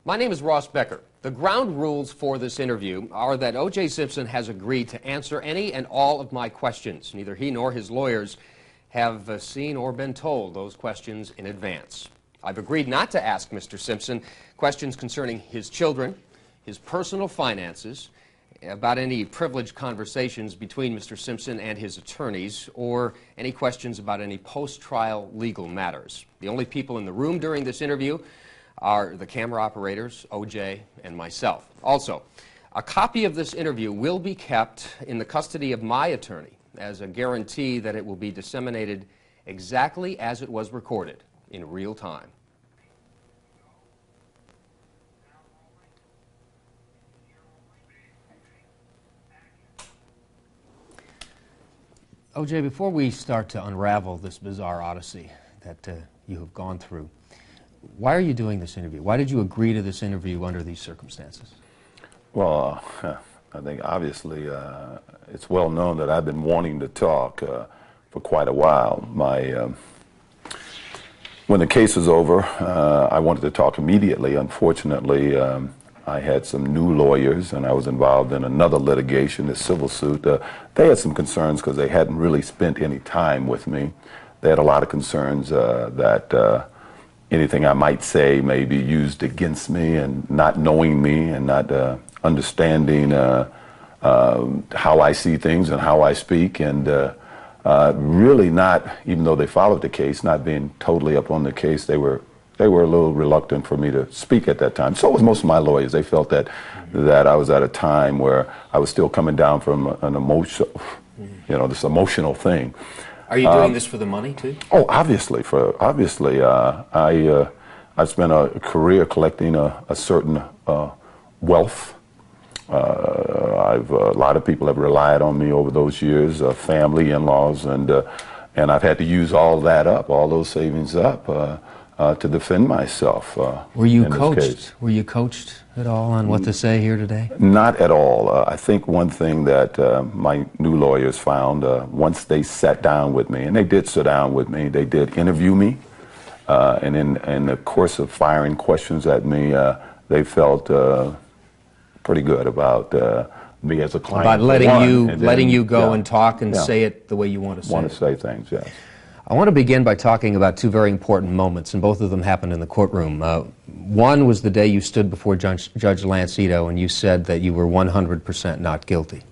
My name is Ross Becker. The ground rules for this interview are that O.J. Simpson has agreed to answer any and all of my questions. Neither he nor his lawyers have seen or been told those questions in advance. I've agreed not to ask Mr. Simpson questions concerning his children, his personal finances, about any privileged conversations between Mr. Simpson and his attorneys, or any questions about any post-trial legal matters. The only people in the room during this interview are the camera operators, O.J., and myself. Also, a copy of this interview will be kept in the custody of my attorney as a guarantee that it will be disseminated exactly as it was recorded in real time. O.J., before we start to unravel this bizarre odyssey that you have gone through, why are you doing this interview? Why did you agree to this interview under these circumstances? Well, I think obviously it's well known that I've been wanting to talk for quite a while. When the case was over, I wanted to talk immediately. Unfortunately, I had some new lawyers, and I was involved in another litigation, a civil suit. They had some concerns because they hadn't really spent any time with me. They had a lot of concerns that anything I might say may be used against me, and not knowing me and not understanding how I see things and how I speak, and really not, even though they followed the case, not being totally up on the case, they were a little reluctant for me to speak at that time. So was most of my lawyers. They felt that I was at a time where I was still coming down from an emotional, this emotional thing. Are you doing this for the money, too? Oh, obviously. I've spent a career collecting a certain wealth. A lot of people have relied on me over those years, family, in-laws, and I've had to use all that up, all those savings up, to defend myself. Were you coached? Were you coached at all on what to say here today? Not at all. I think one thing that my new lawyers found, once they sat down with me, and they did sit down with me, they did interview me, and in the course of firing questions at me, they felt pretty good about me as a client. About letting you go and talk and say it the way you want to say it. Want to say things, yes. I want to begin by talking about two very important moments, and both of them happened in the courtroom. One was the day you stood before Judge Lancido and you said that you were 100% not guilty.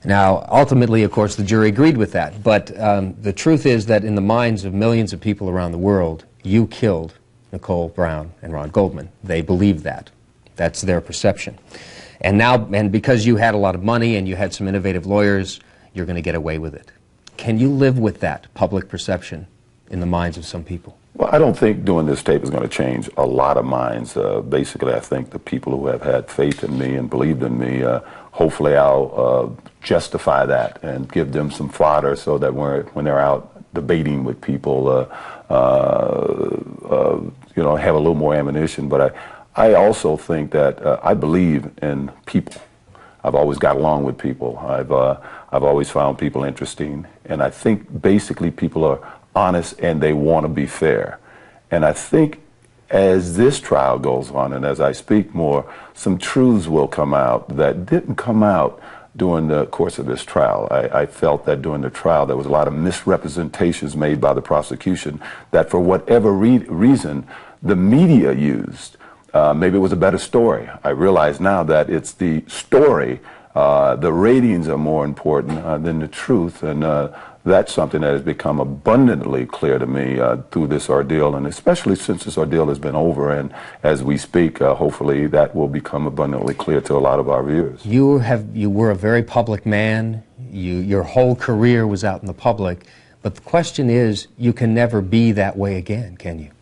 Now, ultimately, of course, the jury agreed with that, but the truth is that in the minds of millions of people around the world, you killed Nicole Brown and Ron Goldman. They believe that. That's their perception. And because you had a lot of money and you had some innovative lawyers, you're going to get away with it. Can you live with that public perception in the minds of some people? Well, I don't think doing this tape is going to change a lot of minds. Basically, I think the people who have had faith in me and believed in me, hopefully I'll justify that and give them some fodder so that when they're out debating with people, have a little more ammunition. But I also think that I believe in people. I've always got along with people. I've always found people interesting, and I think basically people are honest and they want to be fair. And I think as this trial goes on and as I speak more, some truths will come out that didn't come out during the course of this trial. I felt that during the trial there was a lot of misrepresentations made by the prosecution that for whatever reason the media used. Maybe it was a better story. I realize now that it's the story, the ratings are more important than the truth, and that's something that has become abundantly clear to me through this ordeal, and especially since this ordeal has been over, and as we speak, hopefully that will become abundantly clear to a lot of our viewers. You were a very public man. Your whole career was out in the public, but the question is, you can never be that way again, can you?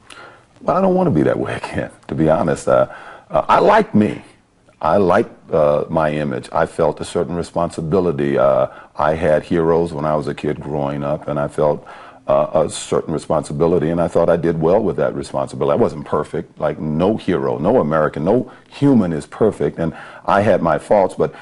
Well, I don't want to be that way again, to be honest. I like me. I like my image. I felt a certain responsibility. I had heroes when I was a kid growing up, and I felt a certain responsibility, and I thought I did well with that responsibility. I wasn't perfect, like no hero, no American, no human is perfect, and I had my faults, but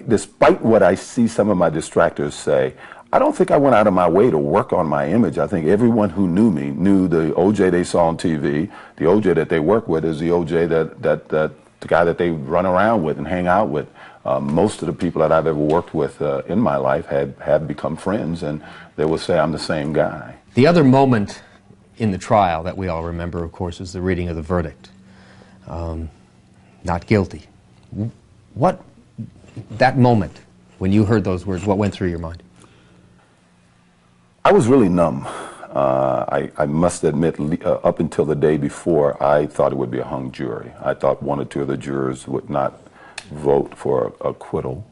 despite what I see some of my distractors say, I don't think I went out of my way to work on my image. I think everyone who knew me knew the OJ they saw on TV. The OJ that they work with is the OJ that the guy that they run around with and hang out with. Most of the people that I've ever worked with in my life have become friends, and they will say I'm the same guy. The other moment in the trial that we all remember, of course, is the reading of the verdict. Not guilty. What, that moment, when you heard those words, what went through your mind? I was really numb. I must admit, up until the day before, I thought it would be a hung jury. I thought one or two of the jurors would not vote for acquittal.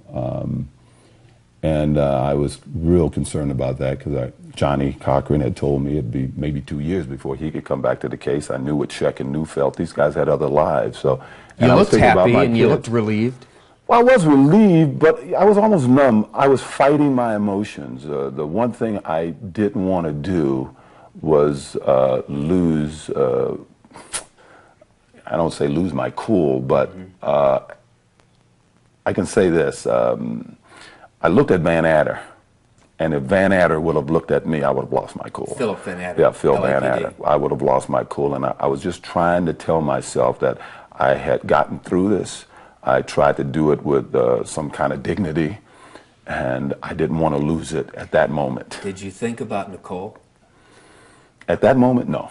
And I was real concerned about that because Johnny Cochran had told me it'd be maybe 2 years before he could come back to the case. I knew what Sheck and Neufeld, these guys had other lives. So, you looked happy and you looked relieved. Well, I was relieved, but I was almost numb. I was fighting my emotions. The one thing I didn't want to do was lose, I don't say lose my cool, but I can say this. I looked at Van Adder, and if Van Adder would have looked at me, I would have lost my cool. Philip Van Adder. Yeah, Phil Van Adder. I would have lost my cool, and I was just trying to tell myself that I had gotten through this. I tried to do it with some kind of dignity, and I didn't want to lose it at that moment. Did you think about Nicole? At that moment, no.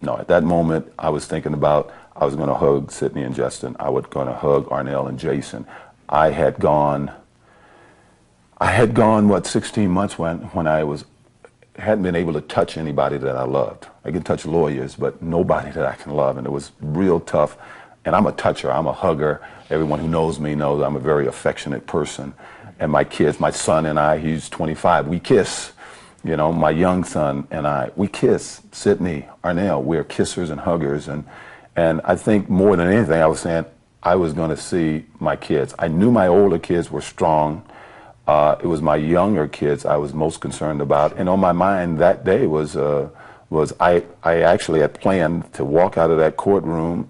No, at that moment, I was thinking about I was going to hug Sidney and Justin. I was going to hug Arnell and Jason. I had gone, what, 16 months when I hadn't been able to touch anybody that I loved. I can touch lawyers, but nobody that I can love, and it was real tough. And I'm a toucher, I'm a hugger. Everyone who knows me knows I'm a very affectionate person. And my kids, my son and I, he's 25, we kiss. You know, my young son and I, we kiss. Sidney, Arnell, we're kissers and huggers. And I think more than anything, I was saying I was going to see my kids. I knew my older kids were strong. It was my younger kids I was most concerned about. And on my mind that day was I actually had planned to walk out of that courtroom,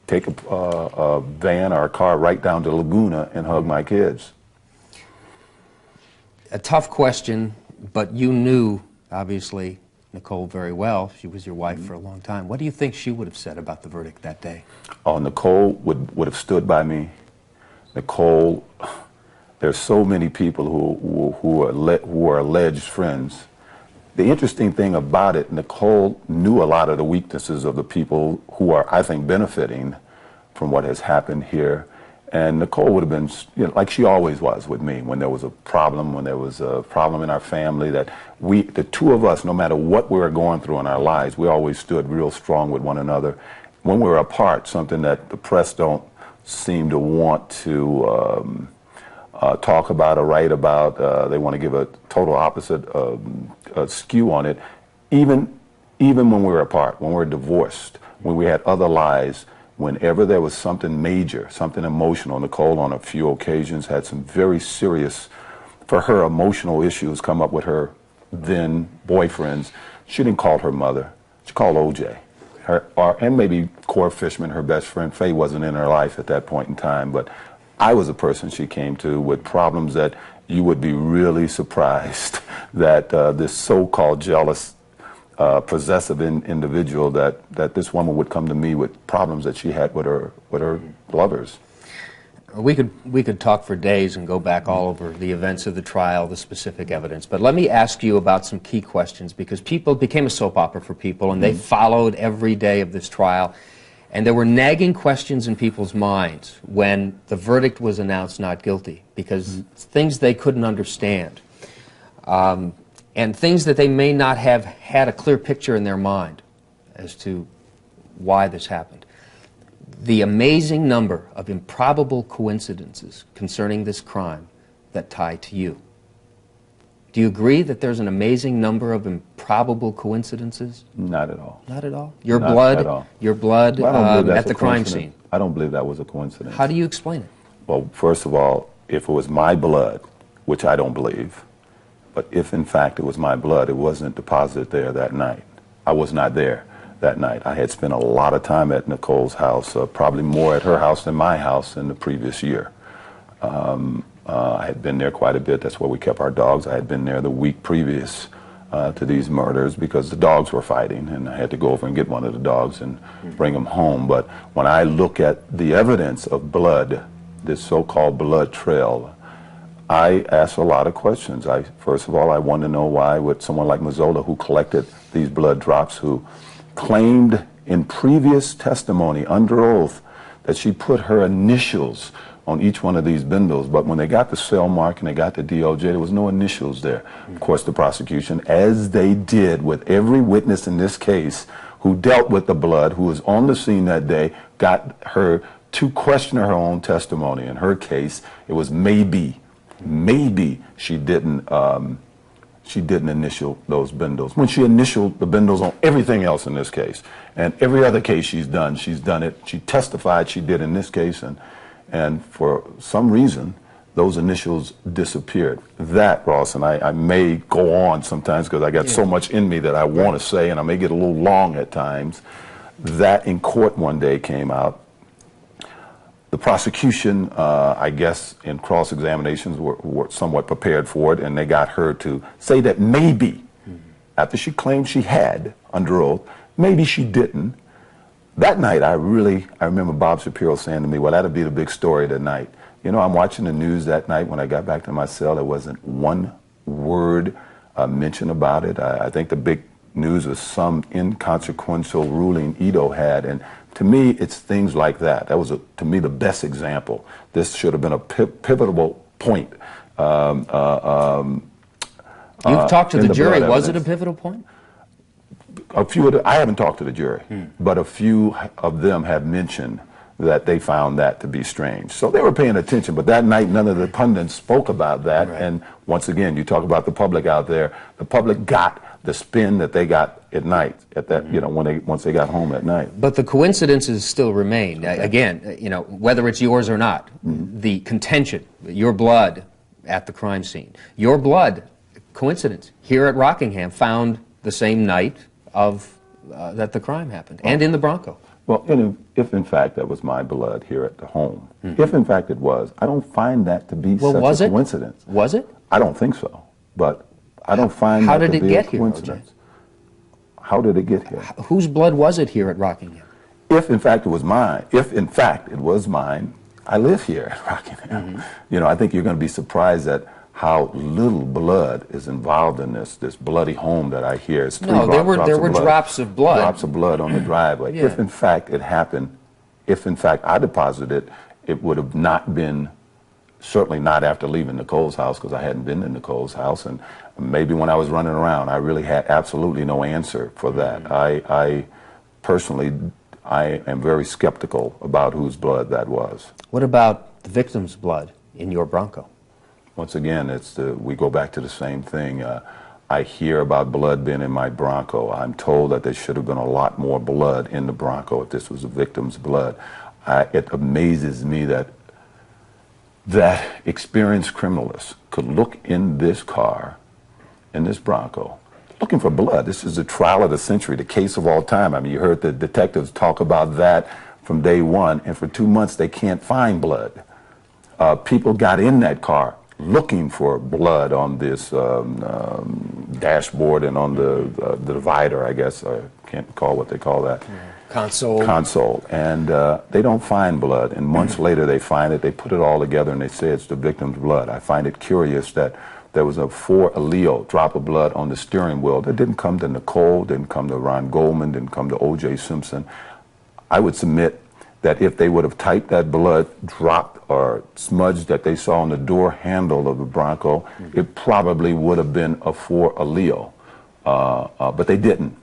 take a van or a car right down to Laguna and hug my kids. A tough question, but you knew, obviously, Nicole very well. She was your wife for a long time. What do you think she would have said about the verdict that day? Oh, Nicole would have stood by me. Nicole, there's so many people who are alleged friends. The interesting thing about it, Nicole knew a lot of the weaknesses of the people who are, I think, benefiting from what has happened here. And Nicole would have been, you know, like she always was with me when there was a problem, in our family, that the two of us, no matter what we were going through in our lives, we always stood real strong with one another. When we were apart, something that the press don't seem to want to talk about or write about, they want to give a total opposite skew on it. Even when we were apart, when we were divorced, when we had other lives, whenever there was something major, something emotional, Nicole on a few occasions had some very serious, for her, emotional issues come up with her then boyfriends. She didn't call her mother. She called OJ. And maybe Cora Fishman, her best friend. Faye wasn't in her life at that point in time, but I was a person she came to with problems that you would be really surprised that this so-called jealous, possessive individual, that this woman would come to me with problems that she had with her lovers. We could talk for days and go back all over the events of the trial, the specific evidence. But let me ask you about some key questions, because it became a soap opera for people, and they followed every day of this trial. And there were nagging questions in people's minds when the verdict was announced not guilty, because things they couldn't understand, and things that they may not have had a clear picture in their mind as to why this happened. The amazing number of improbable coincidences concerning this crime that tie to you. Do you agree that there's an amazing number of improbable coincidences? Not at all. Not at all? Your blood at the crime scene? I don't believe that was a coincidence. How do you explain it? Well, first of all, if it was my blood, which I don't believe, but if in fact it was my blood, it wasn't deposited there that night. I was not there that night. I had spent a lot of time at Nicole's house, probably more at her house than my house in the previous year. I had been there quite a bit. That's where we kept our dogs. I had been there the week previous to these murders because the dogs were fighting, and I had to go over and get one of the dogs and bring him home. But when I look at the evidence of blood, this so-called blood trail, I ask a lot of questions. First of all, I want to know why would someone like Mazzola, who collected these blood drops, who claimed in previous testimony under oath that she put her initials on each one of these bindles, but when they got the cell mark and they got the DOJ, there was no initials there. Of course, the prosecution, as they did with every witness in this case who dealt with the blood, who was on the scene that day, got her to question her own testimony. In her case, it was maybe she didn't initial those bindles. When she initialed the bindles on everything else in this case, and every other case she's done it. She testified she did in this case, and for some reason, those initials disappeared. That, Ross, and I may go on sometimes because I got so much in me that I want to say, and I may get a little long at times. That in court one day came out. The prosecution, I guess, in cross-examinations were somewhat prepared for it, and they got her to say that maybe, after she claimed she had, under oath, maybe she didn't. That night, I remember Bob Shapiro saying to me, well, that'll be the big story tonight. You know, I'm watching the news that night. When I got back to my cell, there wasn't one word mentioned about it. I think the big news was some inconsequential ruling Ito had, and to me, it's things like that. That was, to me, the best example. This should have been a pivotal point. You've talked to the jury. Was it a pivotal point? A few of the, I haven't talked to the jury, but a few of them have mentioned that they found that to be strange. So they were paying attention, but that night none of the pundits spoke about that. Right. And once again, you talk about the public out there. The public got the spin that they got at night, at that, you know, once they got home at night. But the coincidences still remain. Again, you know, whether it's yours or not, the contention, your blood at the crime scene, your blood, coincidence, here at Rockingham, found the same night of that the crime happened, and in the Bronco. Well, if in fact that was my blood here at the home, if in fact it was, I don't find that to be such a coincidence. Was it? I don't think so, but I don't find that to be a coincidence. How did it get here? Whose blood was it here at Rockingham? If in fact it was mine, I live here at Rockingham. You know, I think you're going to be surprised at how little blood is involved in this bloody home that I hear. It's no, there were drops of blood. Drops of blood on the driveway. If in fact it happened, if in fact I deposited it, it would have not been, certainly not after leaving Nicole's house, because I hadn't been in Nicole's house, and maybe when I was running around, I really had absolutely no answer for that. I personally, I am very skeptical about whose blood that was. What about the victim's blood in your Bronco? Once again, we go back to the same thing. I hear about blood being in my Bronco. I'm told that there should have been a lot more blood in the Bronco if this was a victim's blood. It amazes me that experienced criminalists could look in this car, in this Bronco, looking for blood. This is the trial of the century, the case of all time. I mean, you heard the detectives talk about that from day one, and for 2 months they can't find blood. People got in that car looking for blood on this dashboard and on the divider, I guess. I can't recall what they call that. Console. And they don't find blood. And months later they find it, they put it all together, and they say it's the victim's blood. I find it curious that there was a 4 allele drop of blood on the steering wheel that didn't come to Nicole, didn't come to Ron Goldman, didn't come to O.J. Simpson. I would submit that if they would have typed that blood dropped or smudged that they saw on the door handle of the Bronco, it probably would have been a 4 allele. But they didn't.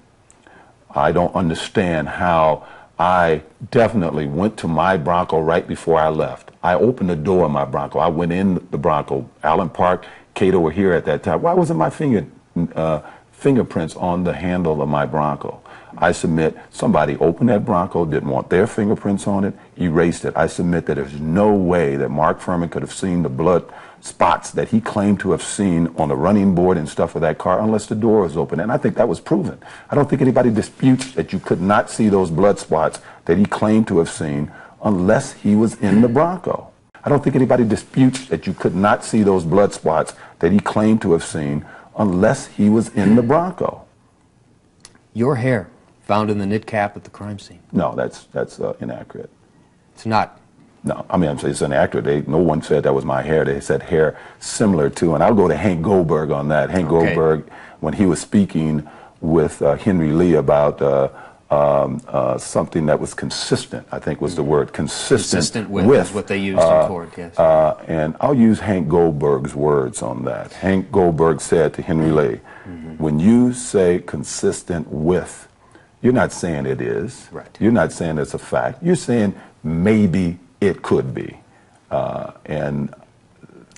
I don't understand how. I definitely went to my Bronco right before I left. I opened the door of my Bronco. I went in the Bronco. Allen Park, Cato were here at that time. Why wasn't my fingerprints on the handle of my Bronco? I submit somebody opened that Bronco, didn't want their fingerprints on it, erased it. I submit that there's no way that Mark Furman could have seen the blood spots that he claimed to have seen on the running board and stuff of that car unless the door was open. And I think that was proven. I don't think anybody disputes that you could not see those blood spots that he claimed to have seen unless he was in the Bronco. I don't think anybody disputes that you could not see those blood spots that he claimed to have seen unless he was in the Bronco. Your hair found in the knit cap at the crime scene. No, that's inaccurate. It's not. No, I mean, I'm saying it's inaccurate. No one said that was my hair. They said hair similar to, and I'll go to Hank Goldberg on that. Hank Goldberg, when he was speaking with Henry Lee about something that was consistent, I think was the word, consistent with is what they used in court, yes. And I'll use Hank Goldberg's words on that. Hank Goldberg said to Henry Lee, when you say consistent with, you're not saying it is. Right. You're not saying it's a fact. You're saying maybe it could be. And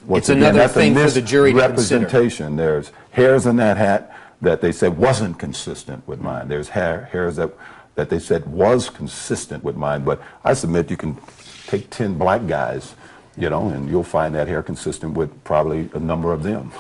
it's another thing for the jury to consider. Representation. There's hairs in that hat that they said wasn't consistent with mine. There's hairs that they said was consistent with mine. But I submit you can take 10 black guys, you know, and you'll find that hair consistent with probably a number of them.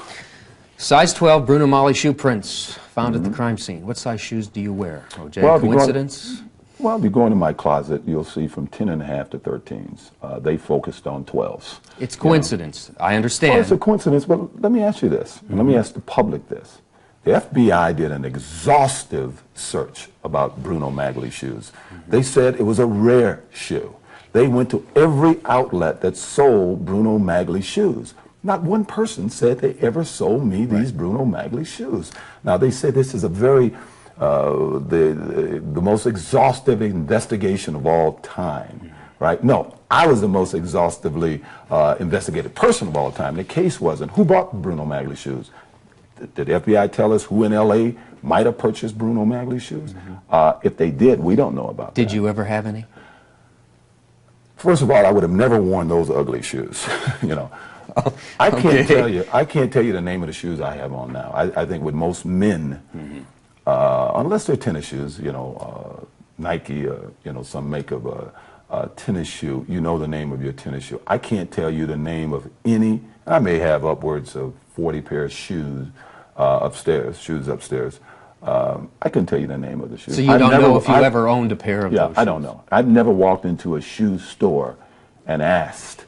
Size 12 Bruno Magli shoe prints found at the crime scene. What size shoes do you wear, O.J.? Well, coincidence? Well, if you go into my closet, you'll see from 10.5 to 13s. They focused on 12s. It's coincidence. You know? I understand. Well, it's a coincidence, but let me ask you this. And let me ask the public this. The FBI did an exhaustive search about Bruno Magli shoes. They said it was a rare shoe. They went to every outlet that sold Bruno Magli shoes. Not one person said they ever sold me these Bruno Magli shoes. Now, they say this is a very, the most exhaustive investigation of all time, right? No, I was the most exhaustively investigated person of all time. The case wasn't who bought Bruno Magli shoes. Did the FBI tell us who in L.A. might have purchased Bruno Magli shoes? If they did, we don't know about that. Did you ever have any? First of all, I would have never worn those ugly shoes, you know. I can't tell you the name of the shoes I have on now. I think with most men, unless they're tennis shoes, you know, Nike, you know, some make of a tennis shoe, you know the name of your tennis shoe. I can't tell you the name of any. I may have upwards of 40 pairs of shoes upstairs. I couldn't tell you the name of the shoes. So you don't know if you ever owned a pair of those shoes? I don't know. I've never walked into a shoe store and asked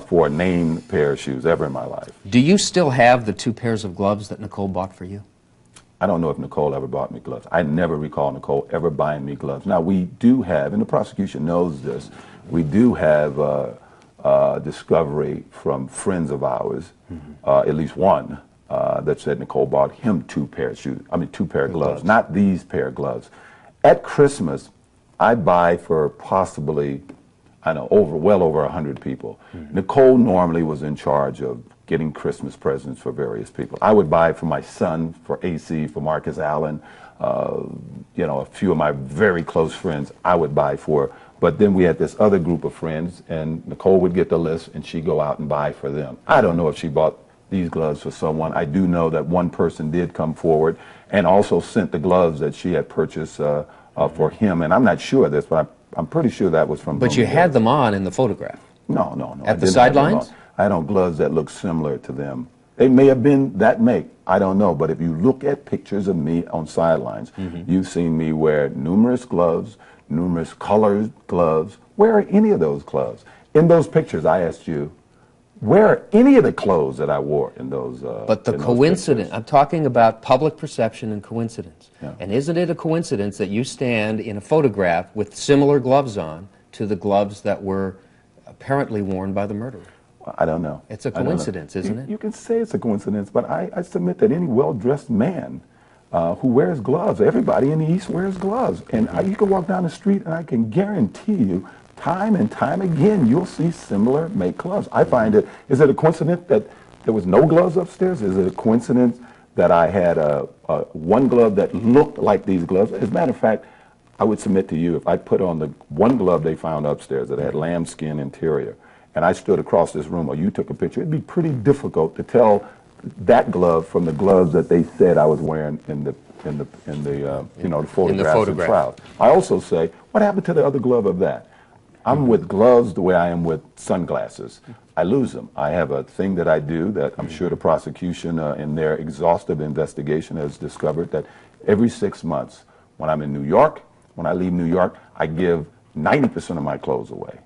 for a named pair of shoes ever in my life. Do you still have the 2 pairs of gloves that Nicole bought for you? I don't know if Nicole ever bought me gloves. I never recall Nicole ever buying me gloves. Now, we do have, and the prosecution knows this, we do have discovery from friends of ours, at least one, that said Nicole bought him 2 pair of shoes. I mean, 2 pair of gloves, not these pair of gloves. At Christmas, I buy for possibly, I know, well over 100 people. Nicole normally was in charge of getting Christmas presents for various people. I would buy for my son, for AC, for Marcus Allen, you know, a few of my very close friends I would buy for. But then we had this other group of friends, and Nicole would get the list, and she'd go out and buy for them. I don't know if she bought these gloves for someone. I do know that one person did come forward and also sent the gloves that she had purchased for him. And I'm not sure of this, but I'm pretty sure that was from. But you had them on in the photograph. No. At the sidelines? I had on gloves that looked similar to them. They may have been that make. I don't know. But if you look at pictures of me on sidelines, you've seen me wear numerous gloves, numerous colored gloves. Where are any of those gloves? In those pictures, I asked you, where are any of the clothes that I wore in those But the coincidence, I'm talking about public perception and coincidence. Yeah. And isn't it a coincidence that you stand in a photograph with similar gloves on to the gloves that were apparently worn by the murderer? I don't know. It's a coincidence, isn't it? You can say it's a coincidence, but I submit that any well-dressed man who wears gloves, everybody in the East wears gloves. And you can walk down the street and I can guarantee you, time and time again, you'll see similar make gloves. I find it, is it a coincidence that there was no gloves upstairs? Is it a coincidence that I had one glove that looked like these gloves? As a matter of fact, I would submit to you, if I put on the one glove they found upstairs that had lambskin interior, and I stood across this room, or you took a picture, it'd be pretty difficult to tell that glove from the gloves that they said I was wearing in the photographs and trials. I also say, what happened to the other glove of that? I'm with gloves the way I am with sunglasses. I lose them. I have a thing that I do that I'm sure the prosecution in their exhaustive investigation has discovered that every 6 months, when I'm in New York, when I leave New York, I give 90% of my clothes away.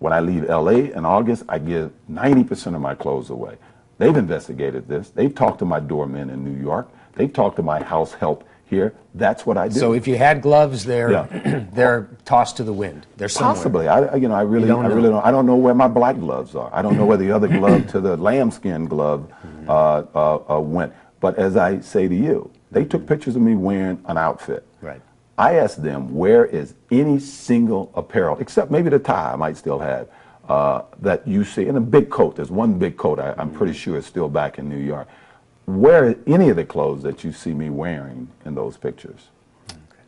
When I leave L.A. in August, I give 90% of my clothes away. They've investigated this. They've talked to my doormen in New York. They've talked to my house help here. That's what I do. So if you had gloves, they're they're tossed to the wind. They're somewhere. Possibly. I really don't. I don't know where my black gloves are. I don't know where the other glove to the lambskin glove went. But as I say to you, they took pictures of me wearing an outfit. Right. I asked them, where is any single apparel, except maybe the tie I might still have, that you see, and a big coat. There's one big coat I'm pretty sure is still back in New York. Where are any of the clothes that you see me wearing in those pictures? Okay.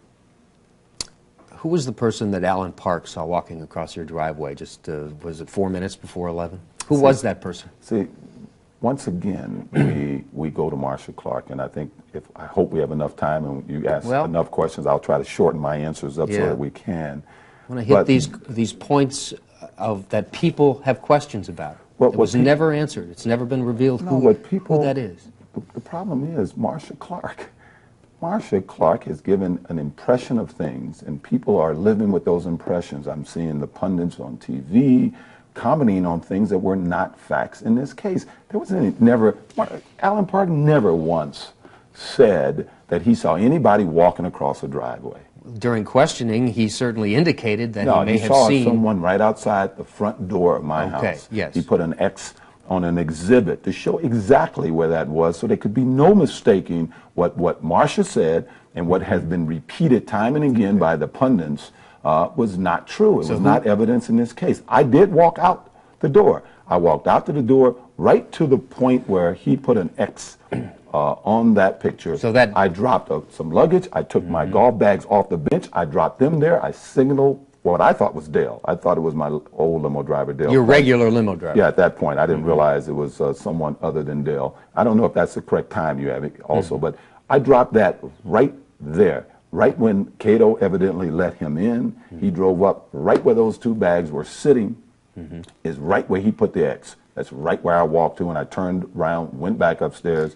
Who was the person that Alan Park saw walking across your driveway just, was it 4 minutes before 11? Who was that person? See, once again, we go to Marcia Clark, and I hope we have enough time and you ask enough questions, I'll try to shorten my answers up so that we can. I want to hit these points that people have questions about. It was never answered. It's never been revealed who that is. The problem is Marcia Clark. Marcia Clark has given an impression of things, and people are living with those impressions. I'm seeing the pundits on TV commenting on things that were not facts in this case. Alan Park never once said that he saw anybody walking across a driveway. During questioning, he certainly indicated that he may have saw seen someone right outside the front door of my house. Yes. He put an X on an exhibit to show exactly where that was, so there could be no mistaking what Marcia said and what has been repeated time and again by the pundits was not true. It was not evidence in this case. I did walk out the door. I walked out to the door right to the point where he put an X on that picture. So that I dropped some luggage. I took my golf bags off the bench. I dropped them there. I signaled what I thought was Dale. I thought it was my old limo driver, Dale. Your regular limo driver. Yeah, at that point. I didn't realize it was someone other than Dale. I don't know if that's the correct time you have it also, but I dropped that right there. Right when Cato evidently let him in, he drove up right where those two bags were sitting, is right where he put the X. That's right where I walked to, and I turned around, went back upstairs,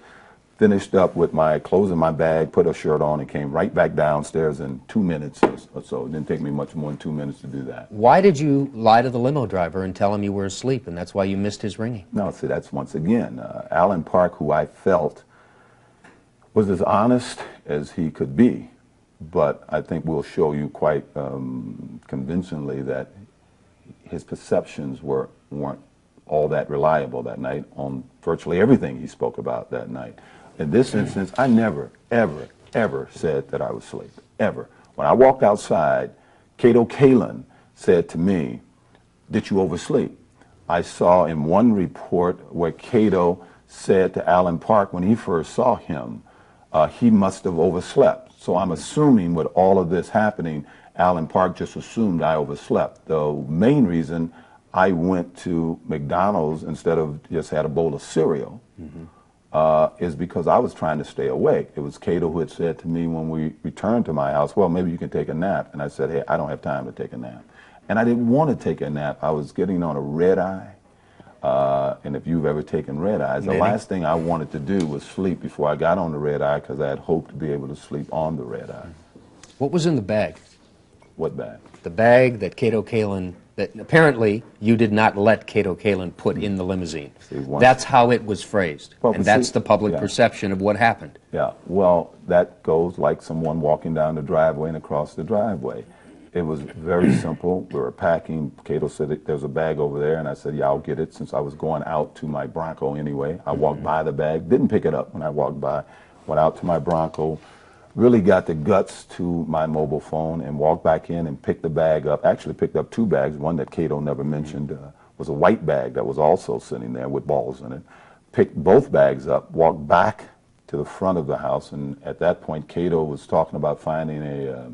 finished up with my clothes in my bag, put a shirt on, and came right back downstairs in 2 minutes or so. It didn't take me much more than 2 minutes to do that. Why did you lie to the limo driver and tell him you were asleep, and that's why you missed his ringing? No, see, that's once again, Alan Park, who I felt was as honest as he could be, but I think we'll show you quite convincingly that his perceptions weren't all that reliable that night on virtually everything he spoke about that night. In this instance, I never, ever, ever said that I was asleep, ever. When I walked outside, Cato Kalin said to me, "Did you oversleep?" I saw in one report where Cato said to Alan Park when he first saw him, he must have overslept. So I'm assuming with all of this happening, Alan Park just assumed I overslept. The main reason I went to McDonald's instead of just had a bowl of cereal is because I was trying to stay awake. It was Cato who had said to me when we returned to my house, "Well, maybe you can take a nap." And I said, "Hey, I don't have time to take a nap." And I didn't want to take a nap. I was getting on a red eye. And if you've ever taken red eyes, the last thing I wanted to do was sleep before I got on the red eye because I had hoped to be able to sleep on the red eye. What was in the bag? What bag? The bag that Cato Kalin, that apparently you did not let Cato Kalin put in the limousine. That's how it was phrased. Well, and that's the public perception of what happened. Yeah, well, that goes like someone walking down the driveway and across the driveway. It was very simple. We were packing. Cato said there's a bag over there, and I said, yeah, I'll get it since I was going out to my Bronco anyway. I walked by the bag, didn't pick it up when I walked by, went out to my Bronco, really got the guts to my mobile phone and walked back in and picked the bag up. Actually picked up two bags. One that Cato never mentioned was a white bag that was also sitting there with balls in it. Picked both bags up, walked back to the front of the house, and at that point Cato was talking about finding a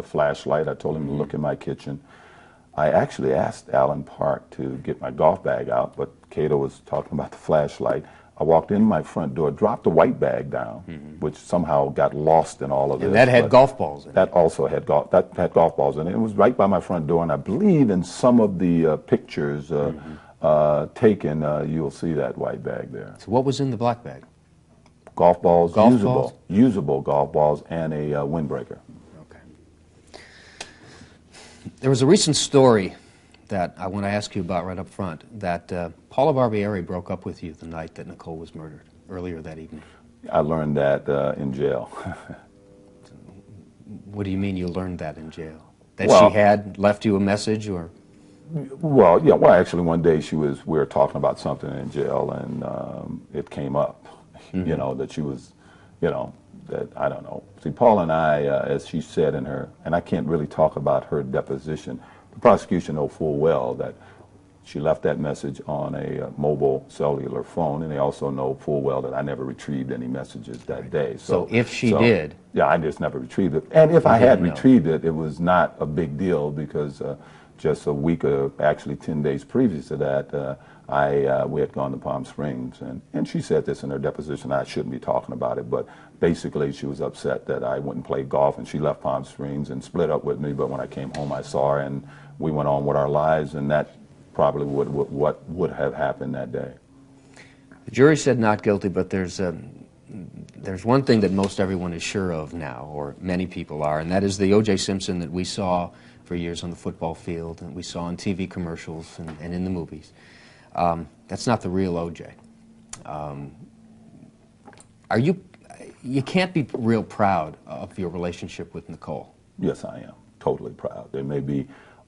flashlight. I told him to look in my kitchen. I actually asked Alan Park to get my golf bag out, but Cato was talking about the flashlight. I walked in my front door, dropped the white bag down, which somehow got lost in all of this. And that had golf balls in it. That also had golf balls in it. It was right by my front door, and I believe in some of the pictures taken, you'll see that white bag there. So what was in the black bag? Golf balls, usable golf balls, and a windbreaker. There was a recent story that I want to ask you about right up front, that Paula Barbieri broke up with you the night that Nicole was murdered, earlier that evening. I learned that in jail. What do you mean you learned that in jail? That Well, she had left you a message, or? Well, yeah. Well, actually, one day we were talking about something in jail, and it came up. You know, that she was, that I don't know. See, Paul and I, as she said in her, and I can't really talk about her deposition. The prosecution know full well that she left that message on a mobile cellular phone, and they also know full well that I never retrieved any messages that day. So if she did, yeah, I just never retrieved it. And if I had retrieved it, it was not a big deal because just a week, actually 10 days previous to that, we had gone to Palm Springs, and she said this in her deposition. I shouldn't be talking about it, but basically she was upset that I went and played golf, and she left Palm Springs and split up with me. But when I came home, I saw her, and we went on with our lives, and that probably what would have happened that day. the jury said not guilty, but there's one thing that most everyone is sure of now, or many people are, and that is the O.J. Simpson that we saw for years on the football field, and we saw on TV commercials and in the movies. That's not the real O.J. You can't be real proud of your relationship with Nicole. Yes, I am totally proud. There may be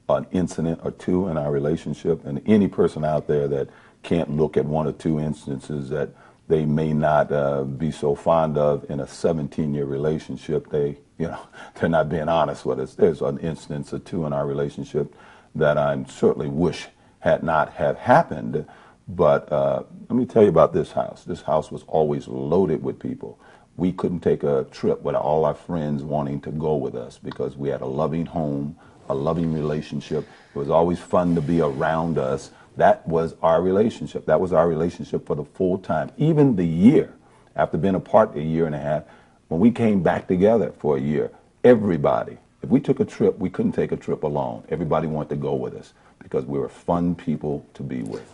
an incident or two in our relationship, and any person out there that can't look at one or two instances that they may not be so fond of in a 17-year relationship, they're not being honest with us. There's an instance or two in our relationship that I certainly wish had not have happened. But let me tell you about this house. This house was always loaded with people. We couldn't take a trip without all our friends wanting to go with us because we had a loving home, a loving relationship. It was always fun to be around us. That was our relationship. That was our relationship for the full time. Even the year, after being apart a year and a half, when we came back together for a year, everybody, if we took a trip, we couldn't take a trip alone. Everybody wanted to go with us because we were fun people to be with.